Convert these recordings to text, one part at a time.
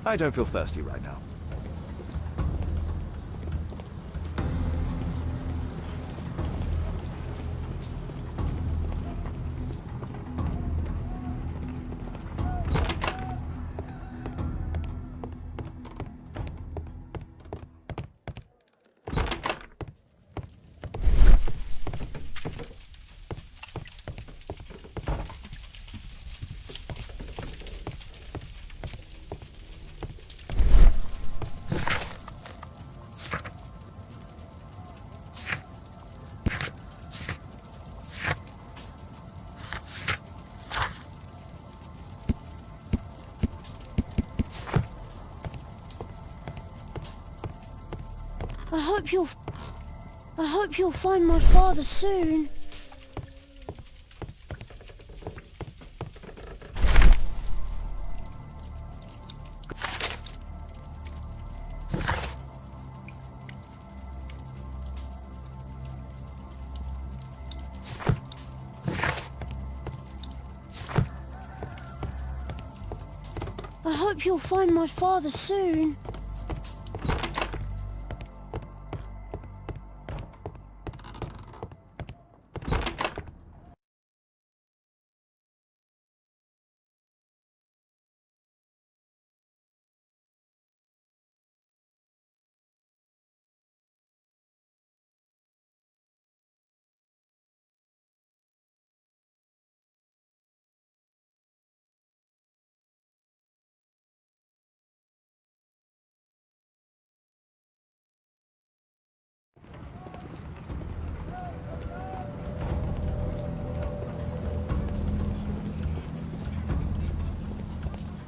I don't feel thirsty right now. I hope you'll find my father soon. I hope you'll find my father soon.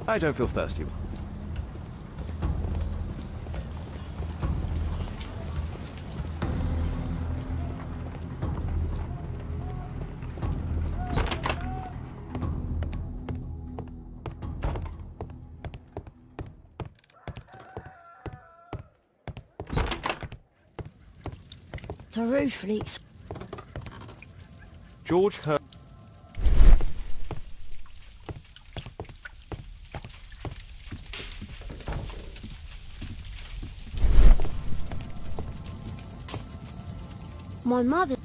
I don't feel thirsty. The roof leaks. George Her... My mother...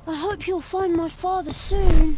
I hope you'll find my father soon.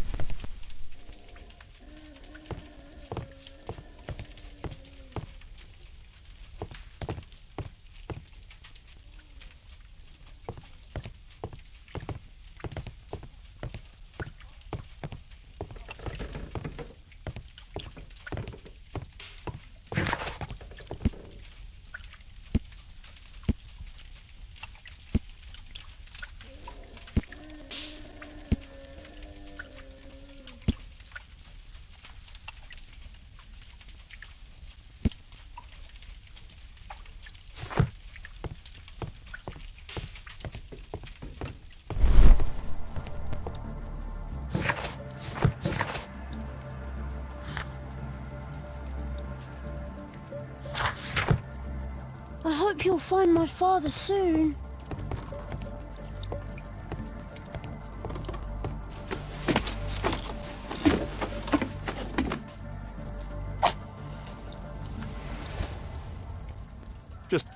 I hope you'll find my father soon. Just...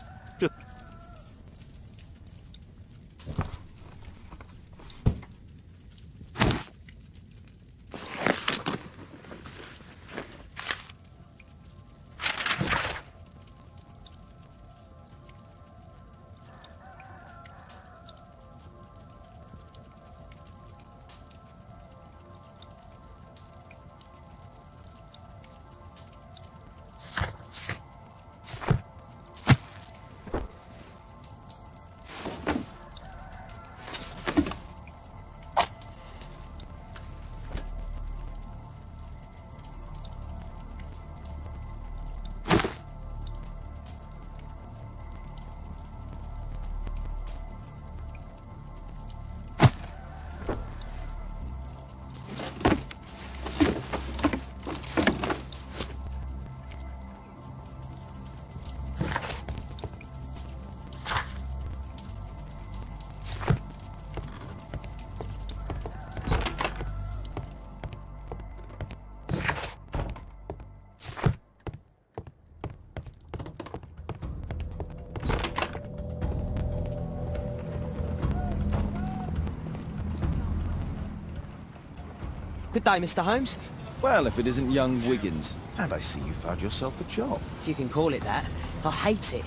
Good day, Mr. Holmes. Well, if it isn't young Wiggins. And I see you found yourself a job. If you can call it that. I hate it.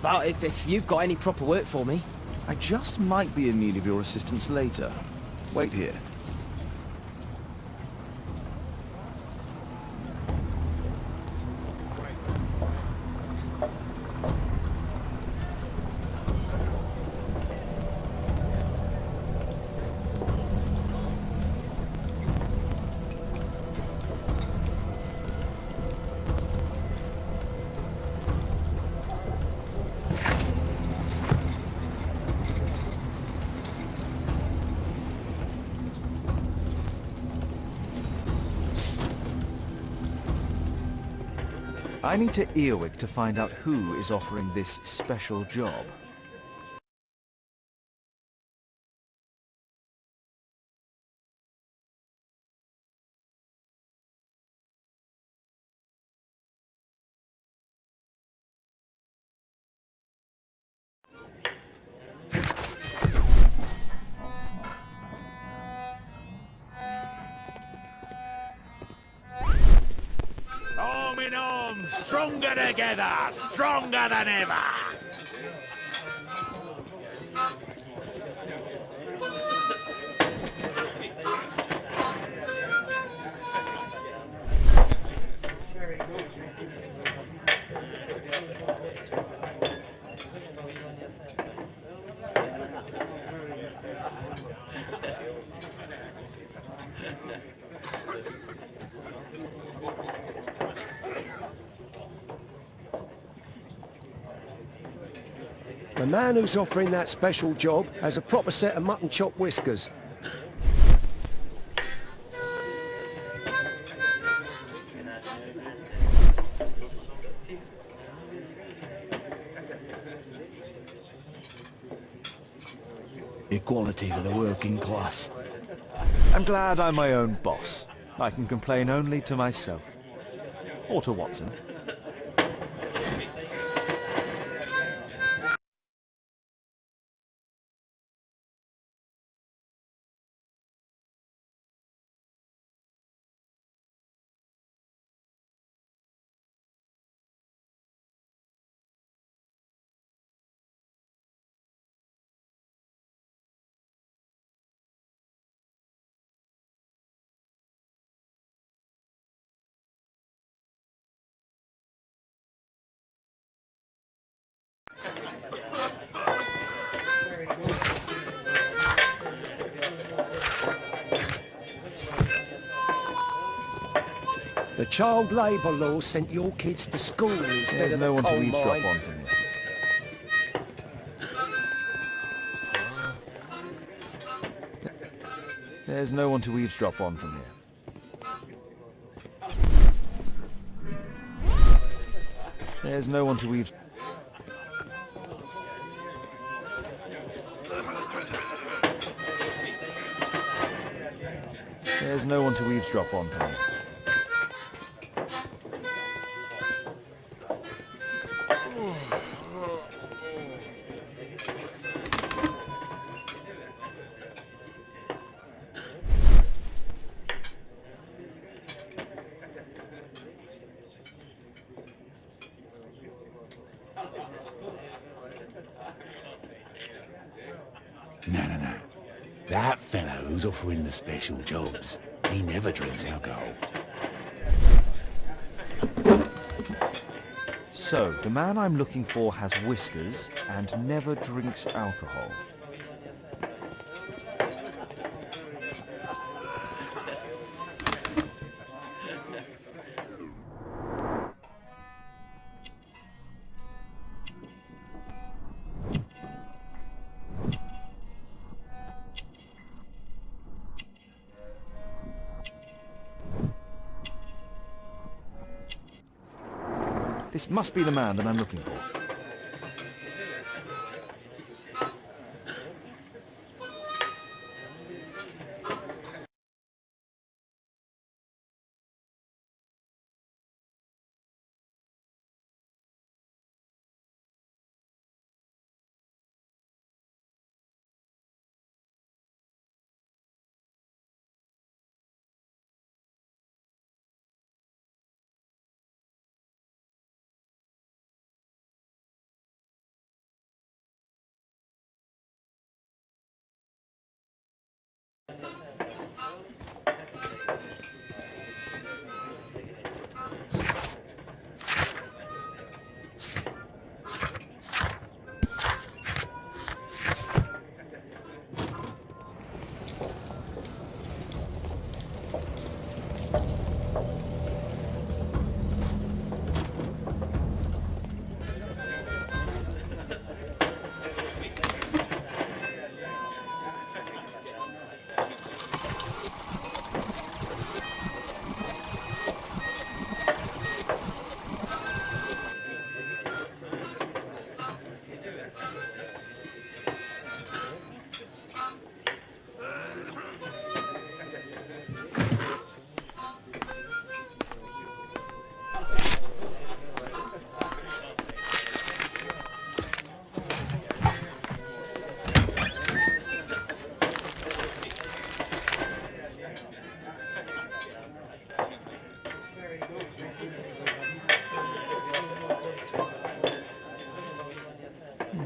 But if you've got any proper work for me... I just might be in need of your assistance later. Wait here. I need to earwig to find out who is offering this special job. Arm in arm, stronger together, stronger than ever. The man who's offering that special job has a proper set of mutton chop whiskers. Equality for the working class. I'm glad I'm my own boss. I can complain only to myself. Or to Watson. The child labour law sent your kids to school instead There's of no one the to coal eavesdrop mine. on from here. There's no one to eavesdrop on from here. There's no one to eavesdrop. There's no one to eavesdrop on from here. No. That fellow who's offering the special jobs, he never drinks alcohol. So, the man I'm looking for has whiskers and never drinks alcohol. This must be the man that I'm looking for.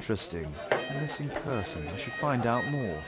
Interesting. A missing person. I should find out more.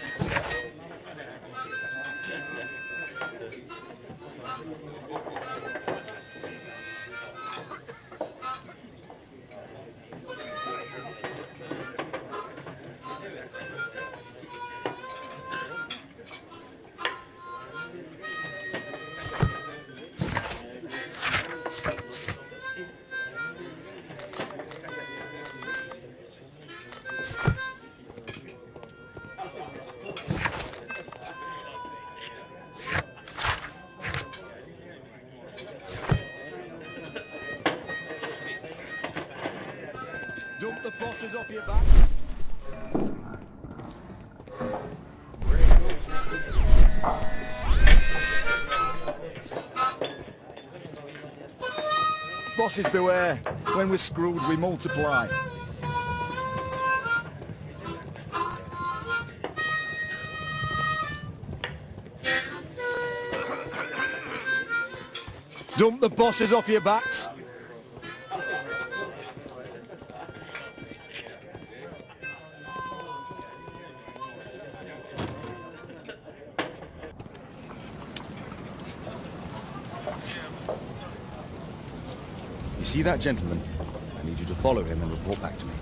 Dump the bosses off your backs. Bosses beware. When we're screwed, we multiply. Dump the bosses off your backs. You see that gentleman? I need you to follow him and report back to me.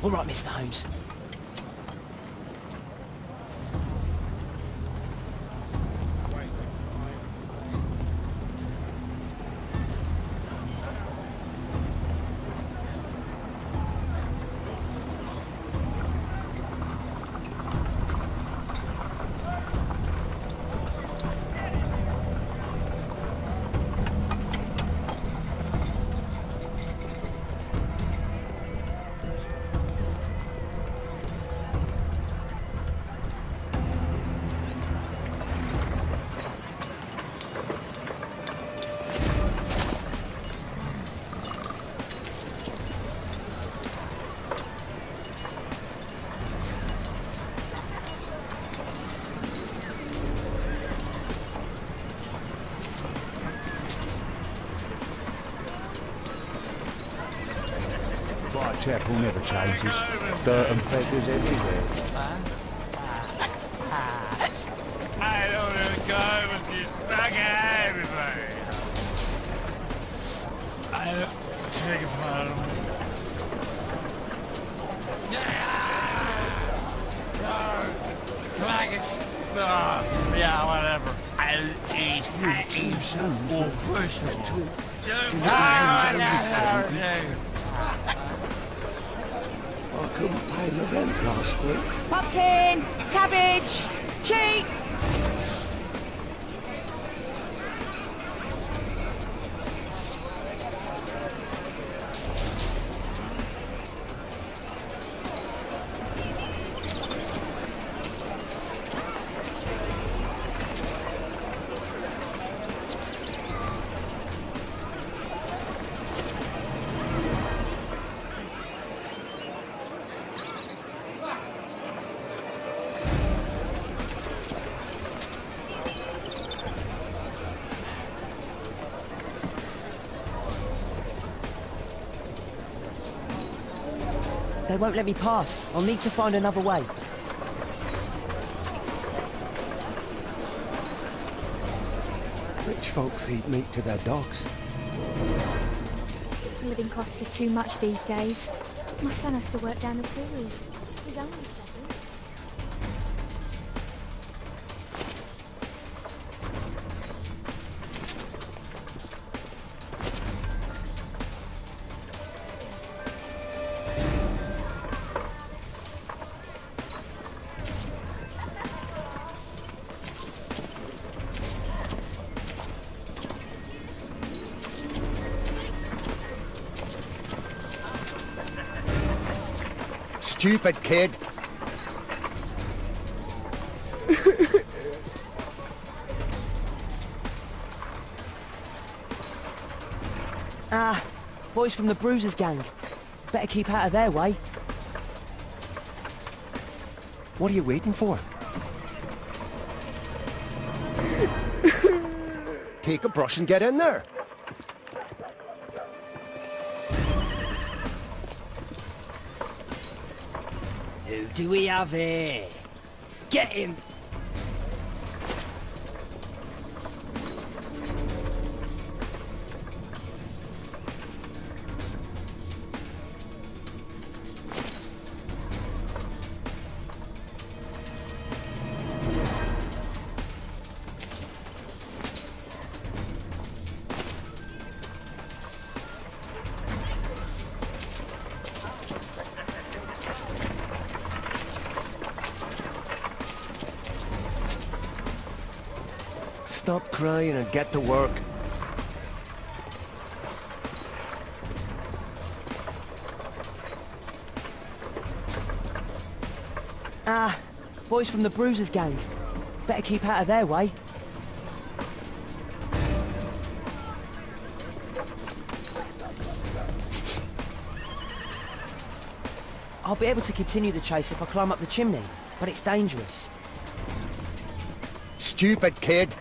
All right, Mr. Holmes. Whitechapel never changes. Dirt and beggars everywhere. I don't want to go with this bugger, everybody. I beg your pardon. Yeah, whatever. I'll eat hackies or push. I couldn't pay my rent last week. Pumpkin! Cabbage! Cheap! They won't let me pass. I'll need to find another way. Rich folk feed meat to their dogs. Living costs are too much these days. My son has to work down the sewers. He's only 7. Stupid kid. Ah, boys from the Bruisers gang. Better keep out of their way. What are you waiting for? Take a brush and get in there. Who do we have here? Get him! Stop crying and get to work. Ah, boys from the Bruisers gang. Better keep out of their way. I'll be able to continue the chase if I climb up the chimney, but it's dangerous. Stupid kid.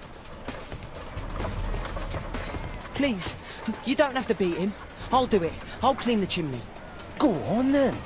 Please, you don't have to beat him. I'll do it. I'll clean the chimney. Go on then.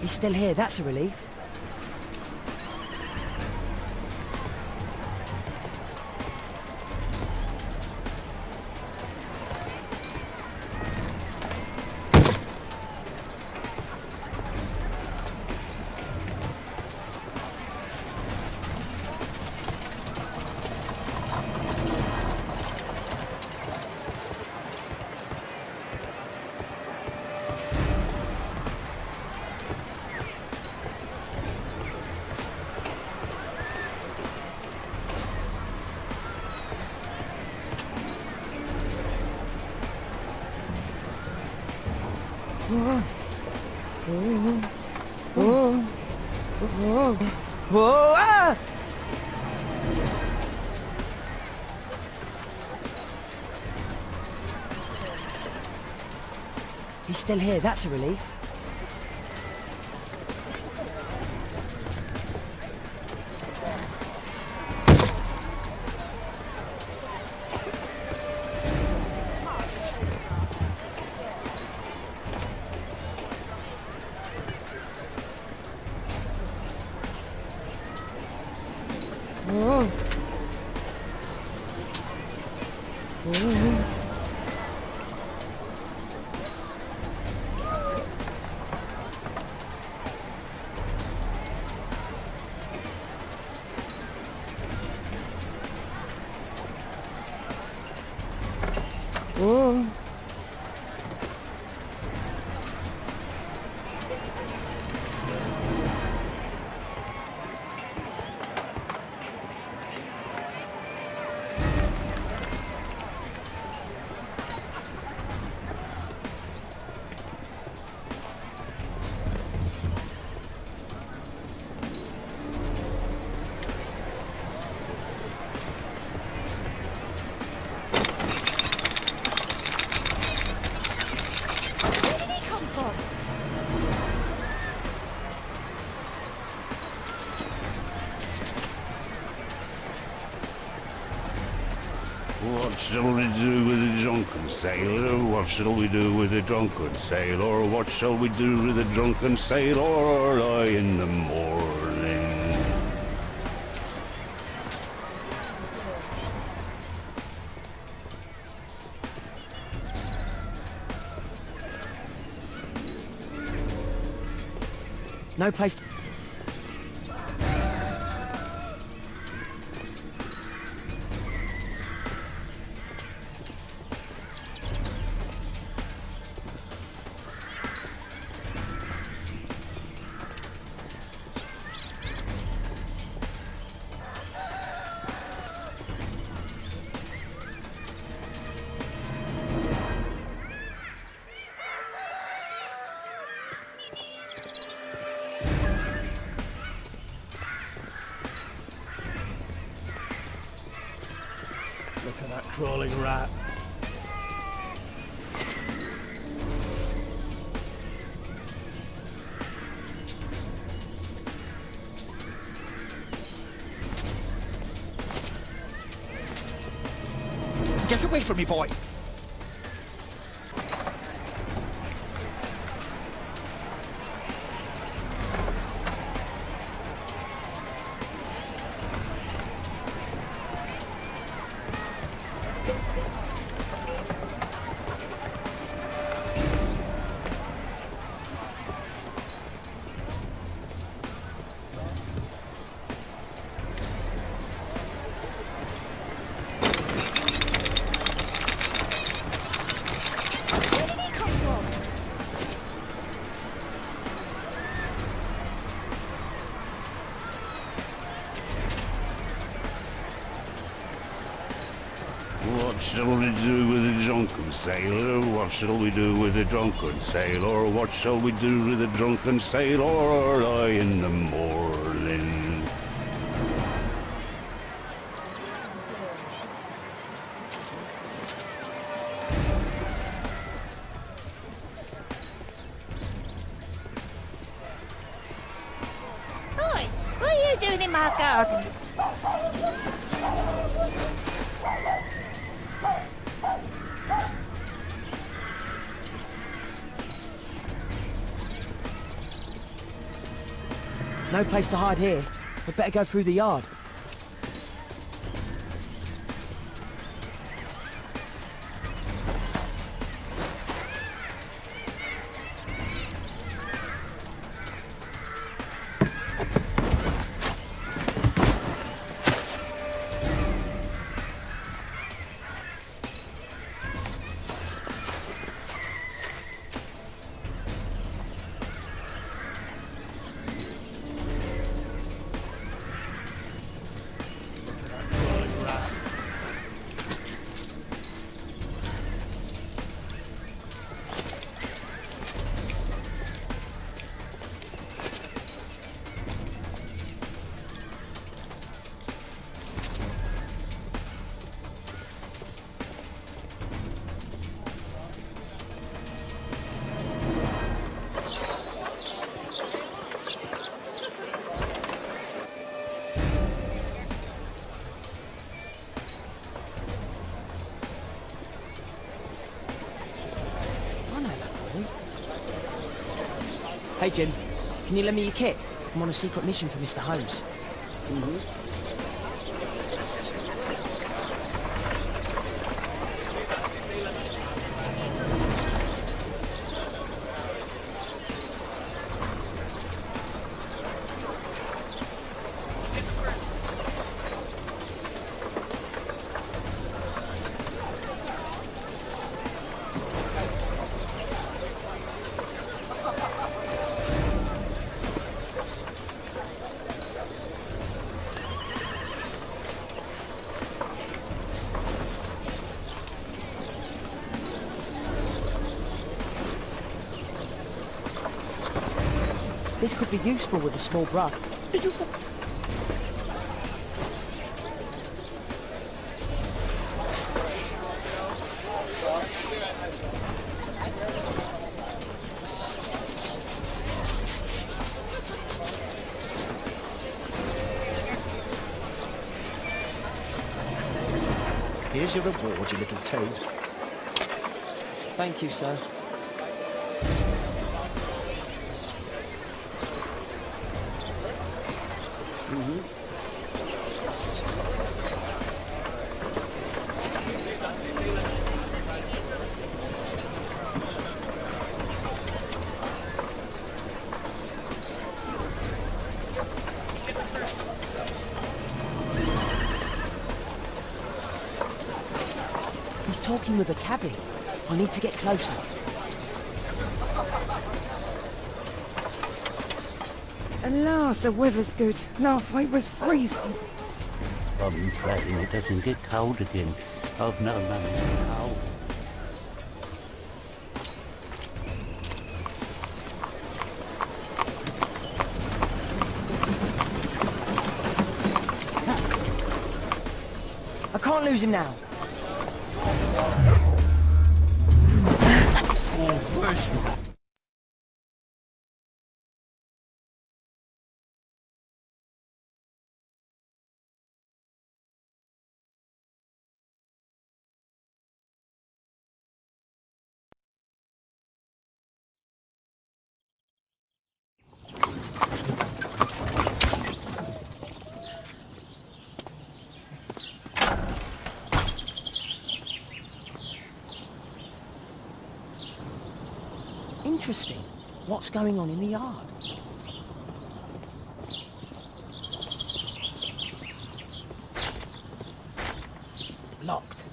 He's still here, that's a relief. Whoa! Ah! He's still here, that's a relief. What shall we do with the drunken sailor? What shall we do with the drunken sailor? What shall we do with the drunken sailor early in the morning? No place... Look at that crawling rat. Get away from me, boy! Where did he come from? What shall we do with a drunken sailor? What shall we do with a drunken sailor? What shall we do with a drunken sailor early in the morning? Oi, what are you doing in my garden? No place to hide here. We'd better go through the yard. I know that boy. Hey, Jim. Can you lend me your kit? I'm on a secret mission for Mr. Holmes. This could be useful with a small brush. Did you... Here's your reward, you little toad. Thank you, sir. talking with a cabby. I need to get closer. At last, the weather's good. Last week was freezing. I'm praying it doesn't get cold again. I've no money cold. I can't lose him now. Interesting. What's going on in the yard? Locked.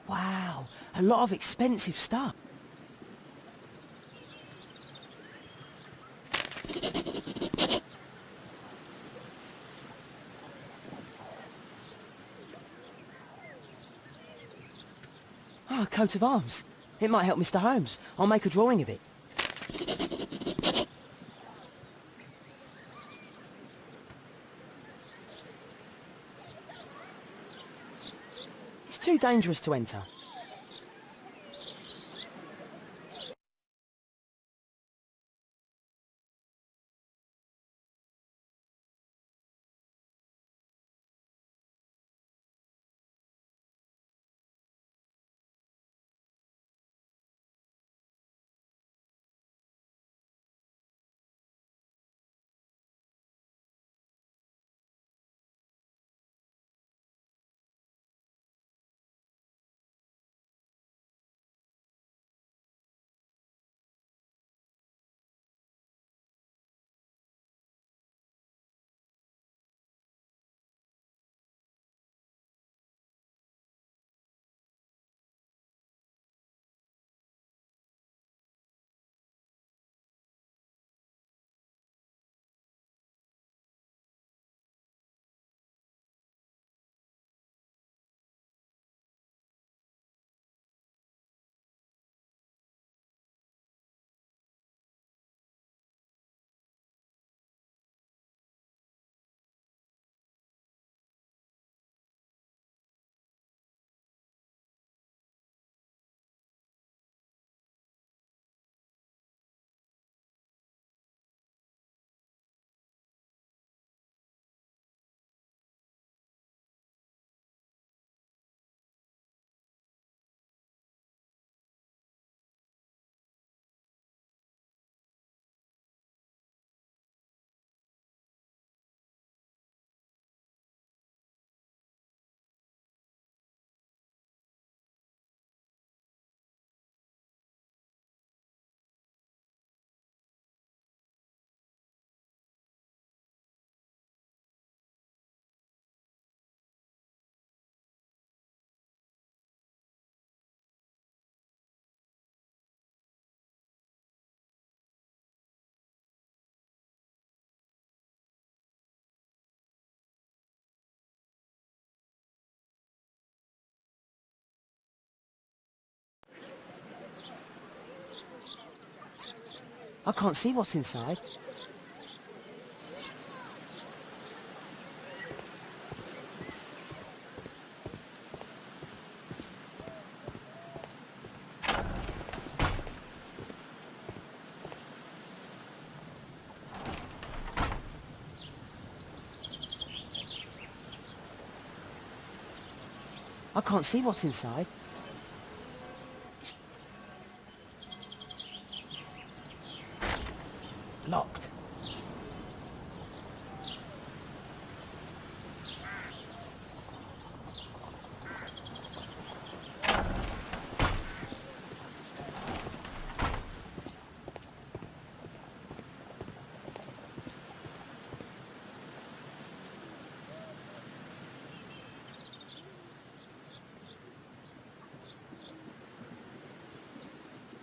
Wow, a lot of expensive stuff. Ah, a coat of arms. It might help Mr. Holmes. I'll make a drawing of it. It's too dangerous to enter. I can't see what's inside. I can't see what's inside. Locked.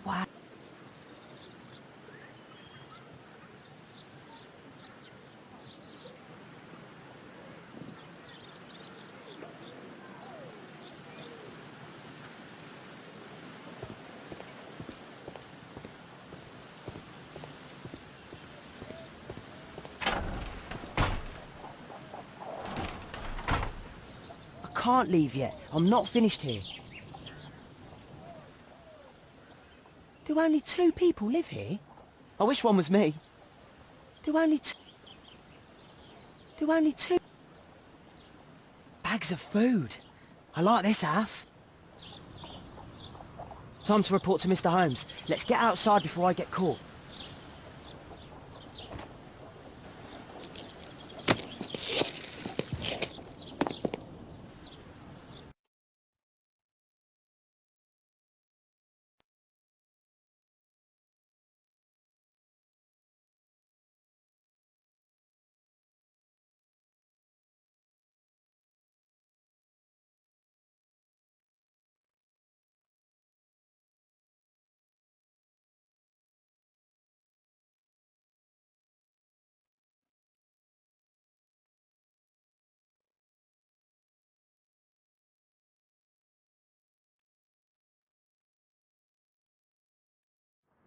Wow. I can't leave yet. I'm not finished here. Do only 2 people live here? I wish one was me. Do only 2 bags of food. I like this house. Time to report to Mr. Holmes. Let's get outside before I get caught.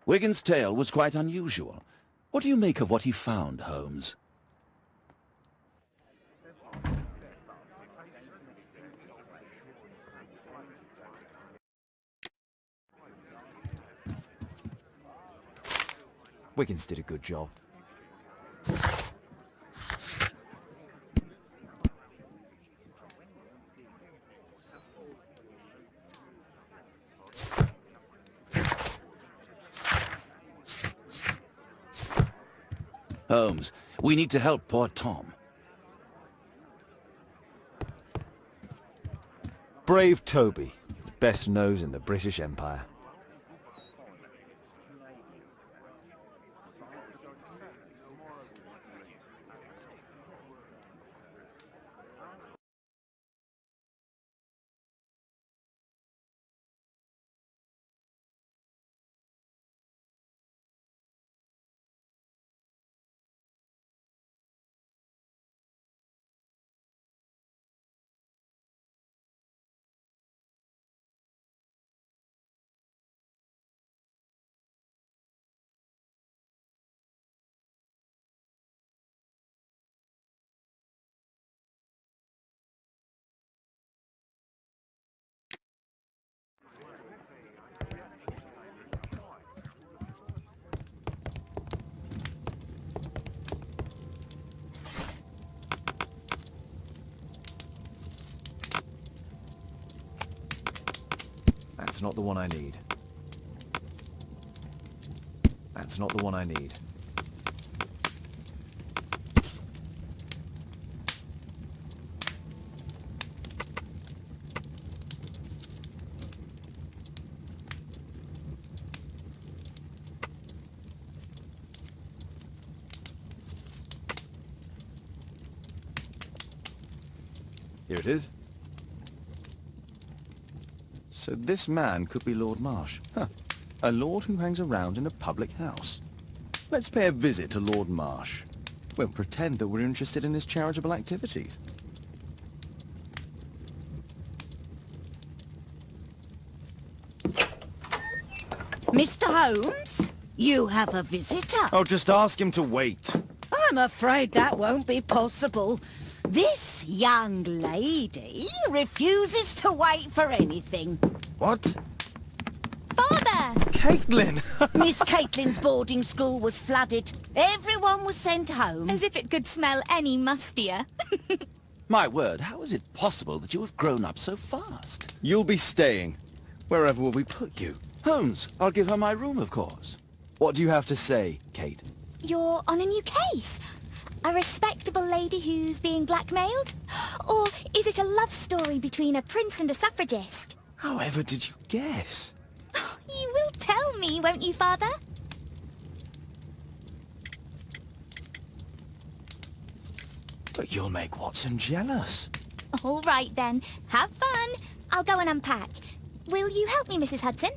Wigan's tale was quite unusual. What do you make of what he found, Holmes? Wiggins did a good job. Holmes, we need to help poor Tom. Brave Toby, best nose in the British Empire. That's not the one I need. That's not the one I need. Here it is. So this man could be Lord Marsh. Huh. A lord who hangs around in a public house. Let's pay a visit to Lord Marsh. We'll pretend that we're interested in his charitable activities. Mr. Holmes, you have a visitor. Oh, just ask him to wait. I'm afraid that won't be possible. This young lady refuses to wait for anything. What? Father! Caitlin! Miss Caitlin's boarding school was flooded. Everyone was sent home. As if it could smell any mustier. My word, how is it possible that you have grown up so fast? You'll be staying. Wherever will we put you? Holmes, I'll give her my room, of course. What do you have to say, Kate? You're on a new case? A respectable lady who's being blackmailed? Or is it a love story between a prince and a suffragist? However did you guess? You will tell me, won't you, Father? But you'll make Watson jealous. All right, then. Have fun. I'll go and unpack. Will you help me, Mrs. Hudson?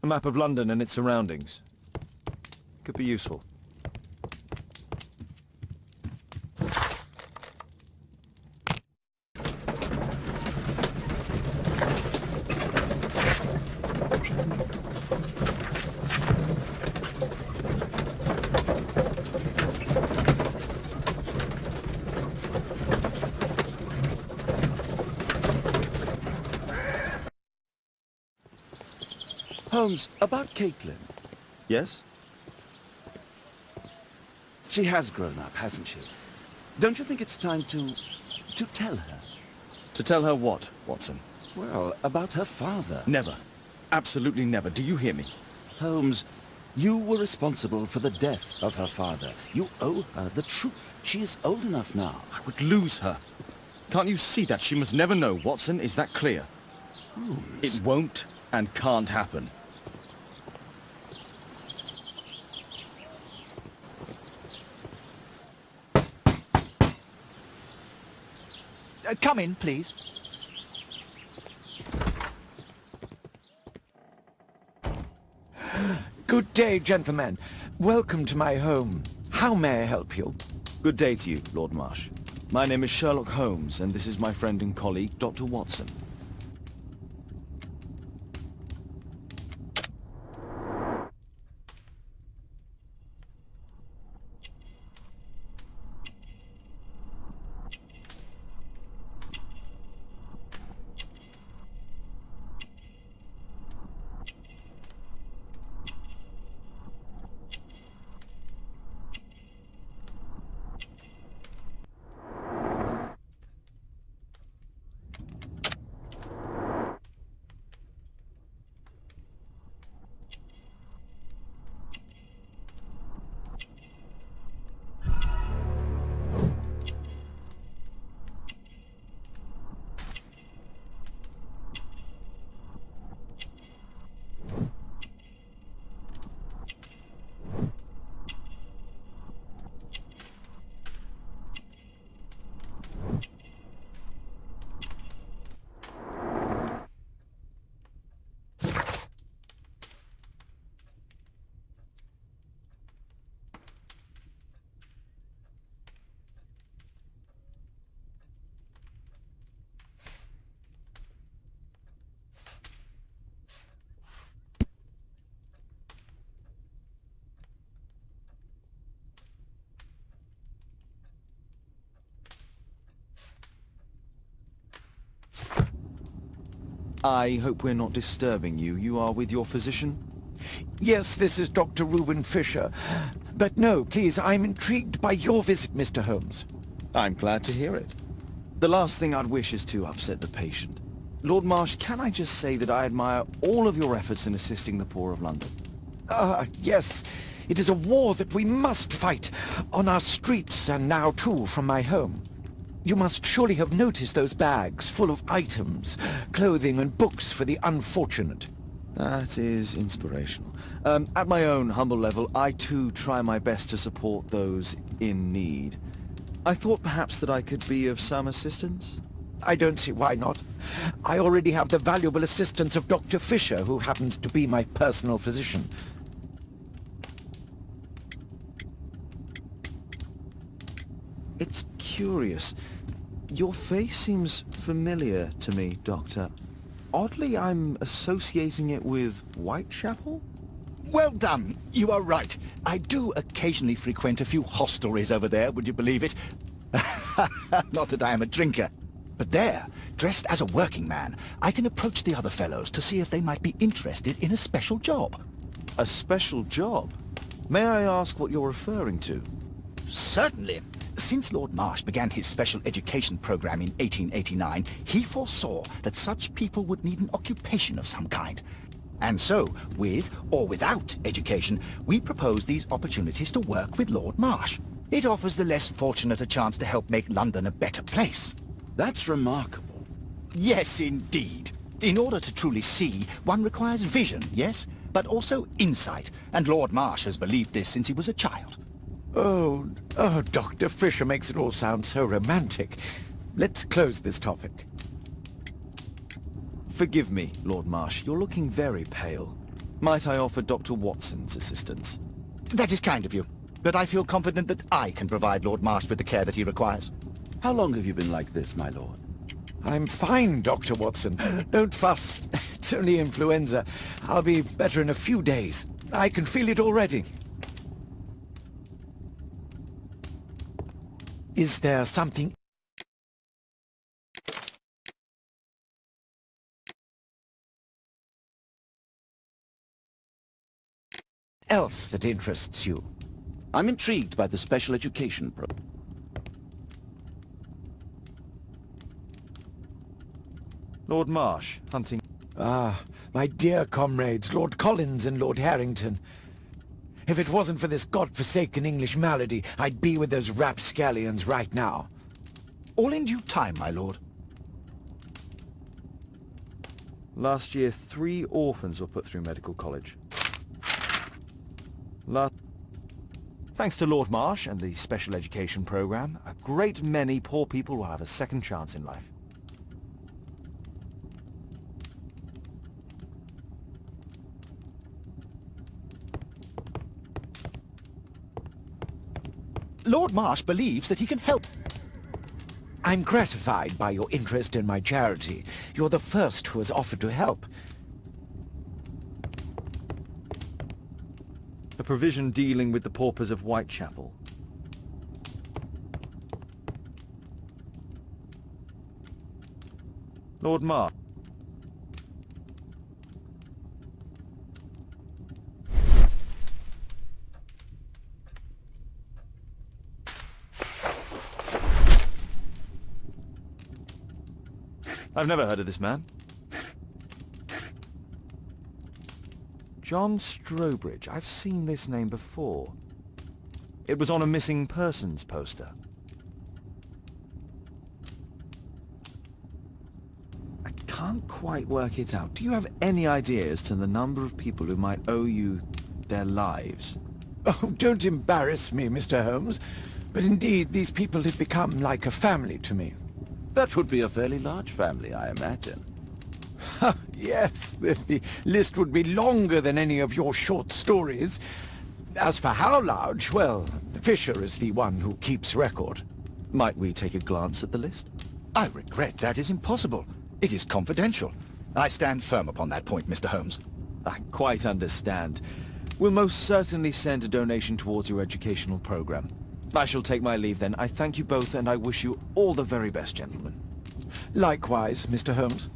A map of London and its surroundings. Could be useful. Holmes, about Caitlin. Yes? She has grown up, hasn't she? Don't you think it's time to tell her? To tell her what, Watson? Well, about her father. Never. Absolutely never. Do you hear me? Holmes, you were responsible for the death of her father. You owe her the truth. She is old enough now. I would lose her. Can't you see that? She must never know, Watson. Is that clear? Holmes. It won't and can't happen. Come in, please. Good day, gentlemen. Welcome to my home. How may I help you? Good day to you, Lord Marsh. My name is Sherlock Holmes, and this is my friend and colleague, Dr. Watson. I hope we're not disturbing you. You are with your physician? Yes, this is Dr. Reuben Fisher. But no, please, I'm intrigued by your visit, Mr. Holmes. I'm glad to hear it. The last thing I'd wish is to upset the patient. Lord Marsh, can I just say that I admire all of your efforts in assisting the poor of London? Yes. It is a war that we must fight, on our streets and now too from my home. You must surely have noticed those bags full of items, clothing and books for the unfortunate. That is inspirational. At my own humble level, I too try my best to support those in need. I thought perhaps that I could be of some assistance. I don't see why not. I already have the valuable assistance of Dr. Fisher, who happens to be my personal physician. It's curious. Your face seems familiar to me, Doctor. Oddly, I'm associating it with Whitechapel? Well done. You are right. I do occasionally frequent a few hostelries over there, would you believe it? Not that I am a drinker. But there, dressed as a working man, I can approach the other fellows to see if they might be interested in a special job. A special job? May I ask what you're referring to? Certainly. Since Lord Marsh began his special education program in 1889, he foresaw that such people would need an occupation of some kind. And so, with or without education, we propose these opportunities to work with Lord Marsh. It offers the less fortunate a chance to help make London a better place. That's remarkable. Yes, indeed. In order to truly see, one requires vision, yes? But also insight. And Lord Marsh has believed this since he was a child. Oh, Dr. Fisher makes it all sound so romantic. Let's close this topic. Forgive me, Lord Marsh. You're looking very pale. Might I offer Dr. Watson's assistance? That is kind of you. But I feel confident that I can provide Lord Marsh with the care that he requires. How long have you been like this, my lord? I'm fine, Dr. Watson. Don't fuss. It's only influenza. I'll be better in a few days. I can feel it already. Is there something else that interests you? I'm intrigued by the special education program. Lord Marsh, hunting... Ah, my dear comrades, Lord Collins and Lord Harrington. If it wasn't for this godforsaken English malady, I'd be with those rapscallions right now. All in due time, my lord. Last year, 3 orphans were put through medical college. Thanks to Lord Marsh and the special education program, a great many poor people will have a second chance in life. Lord Marsh believes that he can help. I'm gratified by your interest in my charity. You're the first who has offered to help. A provision dealing with the paupers of Whitechapel. Lord Marsh. I've never heard of this man. John Strobridge. I've seen this name before. It was on a missing persons poster. I can't quite work it out. Do you have any idea as to the number of people who might owe you their lives? Oh, don't embarrass me, Mr. Holmes. But indeed, these people have become like a family to me. That would be a fairly large family, I imagine. Yes, the list would be longer than any of your short stories. As for how large, well, Fisher is the one who keeps record. Might we take a glance at the list? I regret that is impossible. It is confidential. I stand firm upon that point, Mr. Holmes. I quite understand. We'll most certainly send a donation towards your educational program. I shall take my leave then. I thank you both and I wish you all the very best, gentlemen. Likewise, Mr. Holmes.